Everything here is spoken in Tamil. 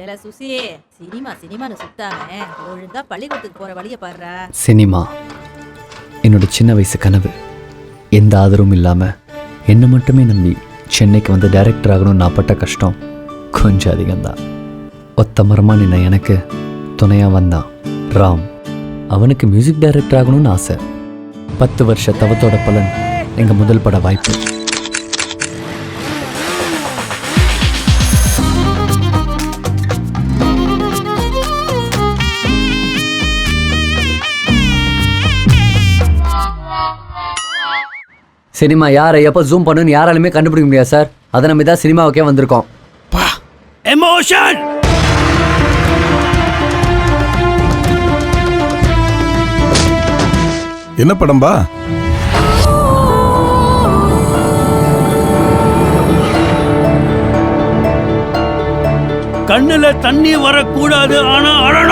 ஏல சுசியே, சினிமான்னு சுத்தாம ஒழுங்கா பள்ளிக்கூடத்துக்கு போற வழிய பாருடா. சினிமா என்னோட சின்ன வயசு கனவு. எந்த ஆதரவும் இல்லாமல் என்னை மட்டுமே நம்பி சென்னைக்கு வந்து டைரக்டர் ஆகணும்னு நான் பட்ட கஷ்டம் கொஞ்சம் அதிகம்தான். ஒத்த மரமாக நின்ன எனக்கு துணையாக வந்தான் ராம். அவனுக்கு மியூசிக் டைரக்டர் ஆகணும்னு ஆசை. 10 வருஷ தவத்தோட பலன் எங்கள் முதல் பட வாய்ப்பு. சினிமா யாரை எப்போ ஜூம் பண்ணுன்னு யாராலுமே கண்டுபிடிக்க முடியாது சார். அதை நம்ம தான் சினிமாவுக்கே வந்திருக்கோம். எமோஷன் என்ன படம்பா? கண்ணுல தண்ணி வரக்கூடாது, ஆனா அழணும்.